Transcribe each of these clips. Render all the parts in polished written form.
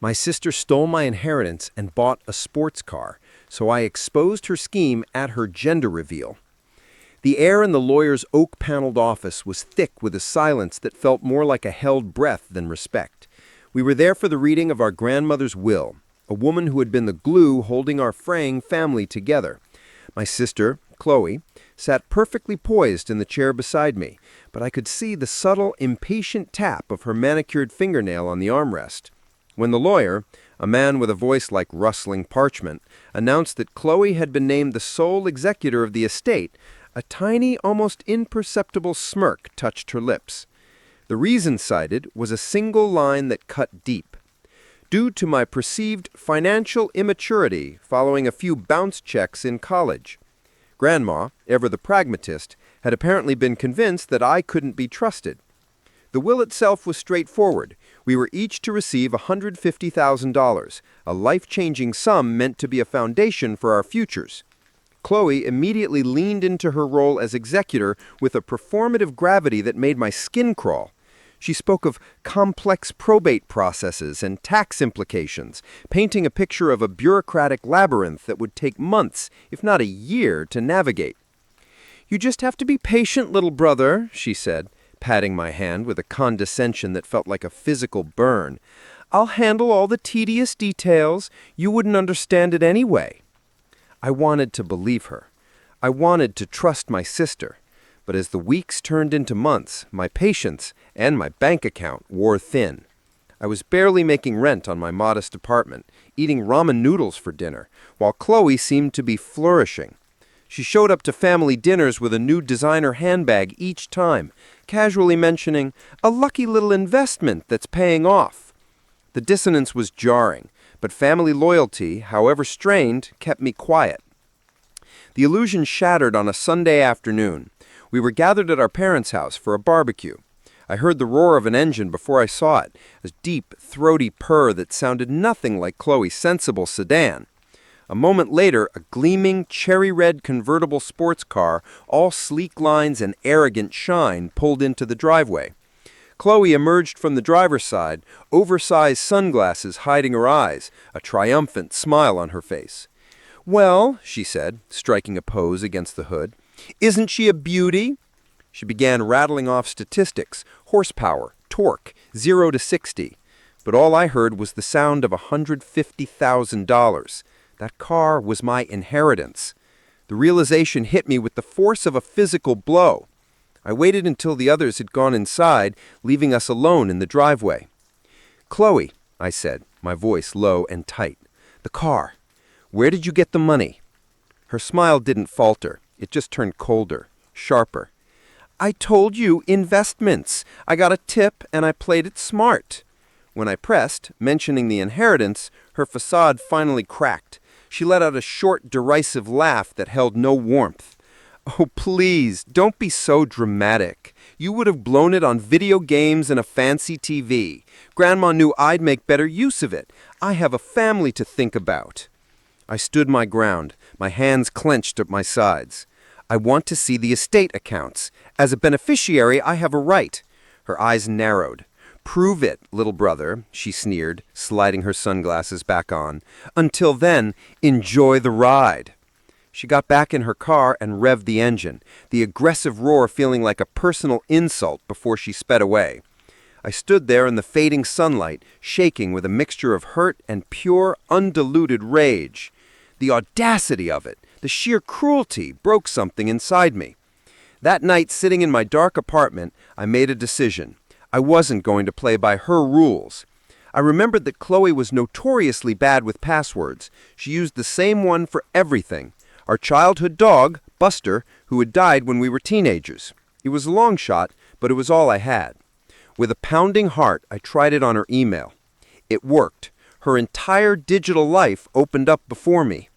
My sister stole my inheritance and bought a sports car, so I exposed her scheme at her gender reveal. The air in the lawyer's oak-paneled office was thick with a silence that felt more like a held breath than respect. We were there for the reading of our grandmother's will, a woman who had been the glue holding our fraying family together. My sister, Qley, sat perfectly poised in the chair beside me, but I could see the subtle, impatient tap of her manicured fingernail on the armrest. When the lawyer, a man with a voice like rustling parchment, announced that Qley had been named the sole executor of the estate, a tiny, almost imperceptible smirk touched her lips. The reason cited was a single line that cut deep. Due to my perceived financial immaturity following a few bounce checks in college. Grandma, ever the pragmatist, had apparently been convinced that I couldn't be trusted. The will itself was straightforward. We were each to receive $150,000, a life-changing sum meant to be a foundation for our futures. Qley immediately leaned into her role as executor with a performative gravity that made my skin crawl. She spoke of complex probate processes and tax implications, painting a picture of a bureaucratic labyrinth that would take months, if not a year, to navigate. "You just have to be patient, little brother," she said, patting my hand with a condescension that felt like a physical burn. "I'll handle all the tedious details. You wouldn't understand it anyway." I wanted to believe her. I wanted to trust my sister. But as the weeks turned into months, my patience and my bank account wore thin. I was barely making rent on my modest apartment, eating ramen noodles for dinner, while Qley seemed to be flourishing. She showed up to family dinners with a new designer handbag each time, casually mentioning, "A lucky little investment that's paying off." The dissonance was jarring, but family loyalty, however strained, kept me quiet. The illusion shattered on a Sunday afternoon. We were gathered at our parents' house for a barbecue. I heard the roar of an engine before I saw it, a deep, throaty purr that sounded nothing like Qley's sensible sedan. A moment later, a gleaming, cherry-red convertible sports car, all sleek lines and arrogant shine, pulled into the driveway. Qley emerged from the driver's side, oversized sunglasses hiding her eyes, a triumphant smile on her face. "Well," she said, striking a pose against the hood, "isn't she a beauty?" She began rattling off statistics, horsepower, torque, 0 to 60. But all I heard was the sound of $150,000. That car was my inheritance. The realization hit me with the force of a physical blow. I waited until the others had gone inside, leaving us alone in the driveway. "Qley," I said, my voice low and tight, "the car. Where did you get the money?" Her smile didn't falter. It just turned colder, sharper. "I told you, investments. I got a tip and I played it smart." When I pressed, mentioning the inheritance, her facade finally cracked. She let out a short, derisive laugh that held no warmth. "Oh, please, don't be so dramatic. You would have blown it on video games and a fancy TV. Grandma knew I'd make better use of it. I have a family to think about." I stood my ground, my hands clenched at my sides. "I want to see the estate accounts. As a beneficiary, I have a right." Her eyes narrowed. "Prove it, little brother," she sneered, sliding her sunglasses back on. "Until then, enjoy the ride." She got back in her car and revved the engine, the aggressive roar feeling like a personal insult before she sped away. I stood there in the fading sunlight, shaking with a mixture of hurt and pure, undiluted rage. The audacity of it, the sheer cruelty, broke something inside me. That night, sitting in my dark apartment, I made a decision. I wasn't going to play by her rules. I remembered that Qley was notoriously bad with passwords. She used the same one for everything. Our childhood dog, Buster, who had died when we were teenagers. It was a long shot, but it was all I had. With a pounding heart, I tried it on her email. It worked. Her entire digital life opened up before me.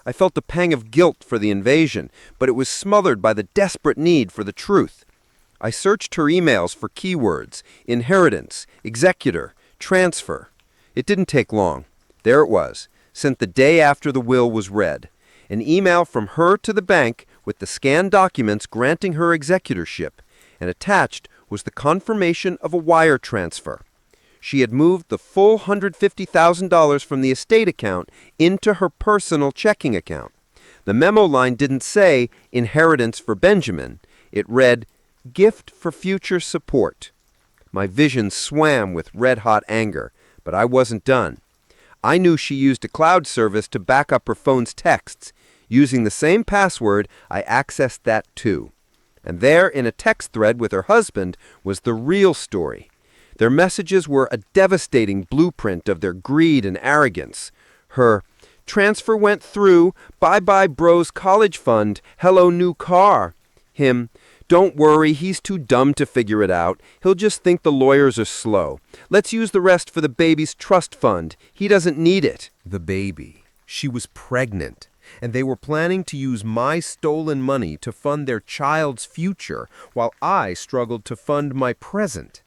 I felt a pang of guilt for the invasion, but it was smothered by the desperate need for the truth. I searched her emails for keywords: inheritance, executor, transfer. It didn't take long. There it was, sent the day after the will was read. An email from her to the bank with the scanned documents granting her executorship, and attached was the confirmation of a wire transfer. She had moved the full $150,000 from the estate account into her personal checking account. The memo line didn't say inheritance for Benjamin. It read, gift for future support. My vision swam with red-hot anger, but I wasn't done. I knew she used a cloud service to back up her phone's texts. Using the same password, I accessed that too. And there, in a text thread with her husband, was the real story. Their messages were a devastating blueprint of their greed and arrogance. Her transfer went through, bye-bye bros college fund, hello new car. Him, don't worry, he's too dumb to figure it out. He'll just think the lawyers are slow. Let's use the rest for the baby's trust fund. He doesn't need it. The baby. She was pregnant, and they were planning to use my stolen money to fund their child's future, while I struggled to fund my present.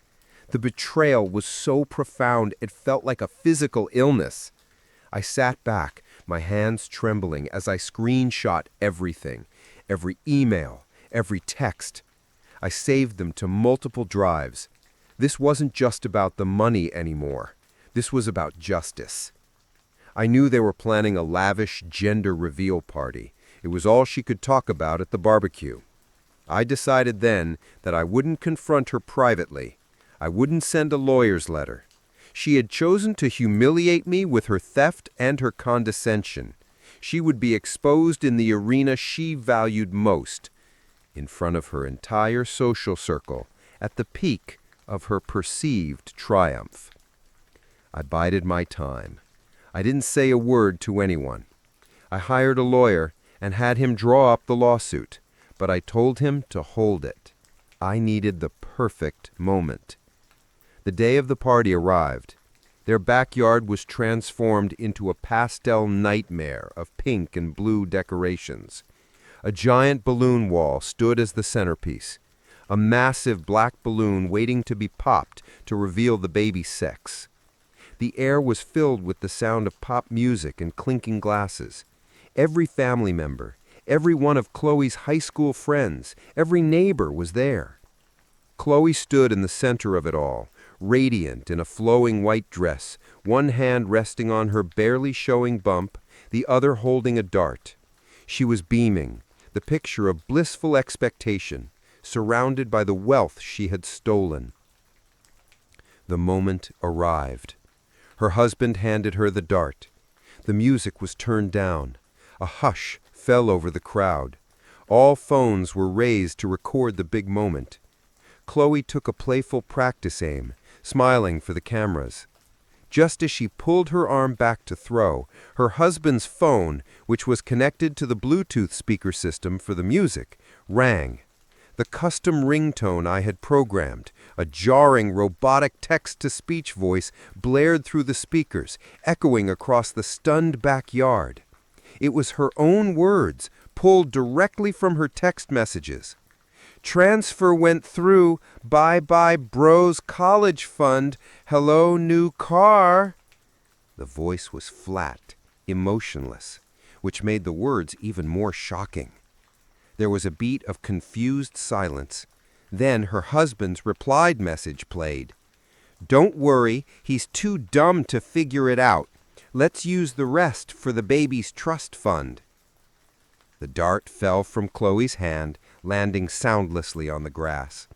The betrayal was so profound it felt like a physical illness. I sat back, my hands trembling as I screenshot everything, every email, every text. I saved them to multiple drives. This wasn't just about the money anymore. This was about justice. I knew they were planning a lavish gender reveal party. It was all she could talk about at the barbecue. I decided then that I wouldn't confront her privately. I wouldn't send a lawyer's letter. She had chosen to humiliate me with her theft and her condescension. She would be exposed in the arena she valued most, in front of her entire social circle, at the peak of her perceived triumph. I bided my time. I didn't say a word to anyone. I hired a lawyer and had him draw up the lawsuit, but I told him to hold it. I needed the perfect moment. The day of the party arrived. Their backyard was transformed into a pastel nightmare of pink and blue decorations. A giant balloon wall stood as the centerpiece, a massive black balloon waiting to be popped to reveal the baby's sex. The air was filled with the sound of pop music and clinking glasses. Every family member, every one of Qley's high school friends, every neighbor was there. Qley stood in the center of it all, radiant in a flowing white dress, one hand resting on her barely showing bump, the other holding a dart. She was beaming, the picture of blissful expectation, surrounded by the wealth she had stolen. The moment arrived. Her husband handed her the dart. The music was turned down. A hush fell over the crowd. All phones were raised to record the big moment. Qley took a playful practice aim, smiling for the cameras. Just as she pulled her arm back to throw, her husband's phone, which was connected to the Bluetooth speaker system for the music, rang. The custom ringtone I had programmed, a jarring, robotic text-to-speech voice, blared through the speakers, echoing across the stunned backyard. It was her own words, pulled directly from her text messages. Transfer went through, bye-bye bros college fund, hello new car. The voice was flat, emotionless, which made the words even more shocking. There was a beat of confused silence. Then her husband's replied message played. Don't worry, he's too dumb to figure it out. Let's use the rest for the baby's trust fund. The dart fell from Qley's hand, landing soundlessly on the grass.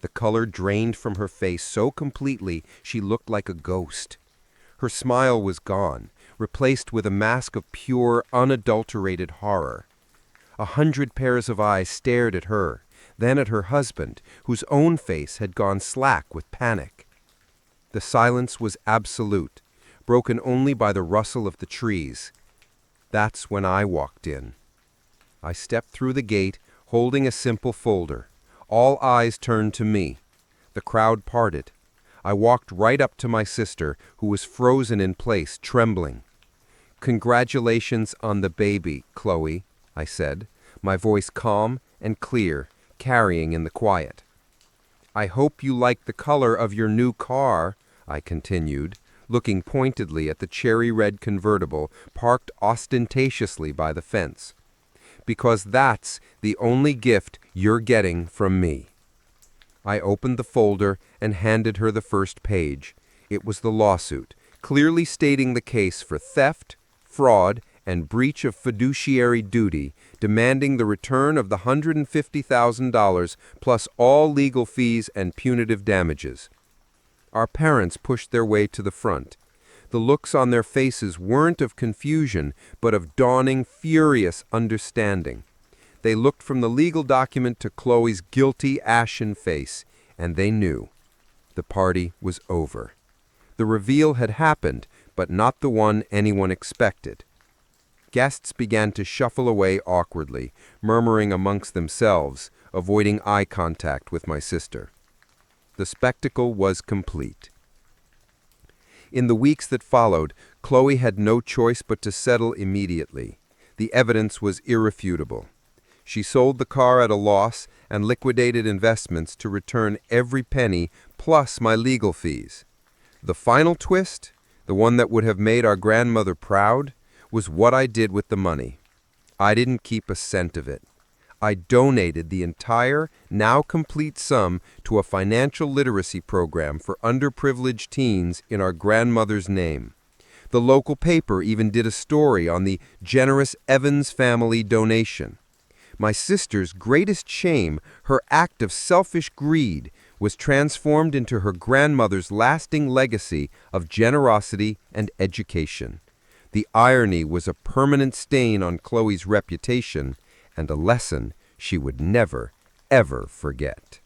The color drained from her face so completely she looked like a ghost. Her smile was gone, replaced with a mask of pure, unadulterated horror. 100 pairs of eyes stared at her, then at her husband, whose own face had gone slack with panic. The silence was absolute, broken only by the rustle of the trees. That's when I walked in. I stepped through the gate, holding a simple folder. All eyes turned to me. The crowd parted. I walked right up to my sister, who was frozen in place, trembling. Congratulations on the baby, Qley, I said, my voice calm and clear, carrying in the quiet. I hope you like the color of your new car, I continued, looking pointedly at the cherry-red convertible parked ostentatiously by the fence. Because that's the only gift you're getting from me. I opened the folder and handed her the first page. It was the lawsuit, clearly stating the case for theft, fraud, and breach of fiduciary duty, demanding the return of the $150,000 plus all legal fees and punitive damages. Our parents pushed their way to the front. The looks on their faces weren't of confusion, but of dawning, furious understanding. They looked from the legal document to Qley's guilty, ashen face, and they knew. The party was over. The reveal had happened, but not the one anyone expected. Guests began to shuffle away awkwardly, murmuring amongst themselves, avoiding eye contact with my sister. The spectacle was complete. In the weeks that followed, Qley had no choice but to settle immediately. The evidence was irrefutable. She sold the car at a loss and liquidated investments to return every penny plus my legal fees. The final twist, the one that would have made our grandmother proud, was what I did with the money. I didn't keep a cent of it. I donated the entire, now complete sum to a financial literacy program for underprivileged teens in our grandmother's name. The local paper even did a story on the generous Evans family donation. My sister's greatest shame, her act of selfish greed, was transformed into her grandmother's lasting legacy of generosity and education. The irony was a permanent stain on Qley's reputation and a lesson she would never, ever forget.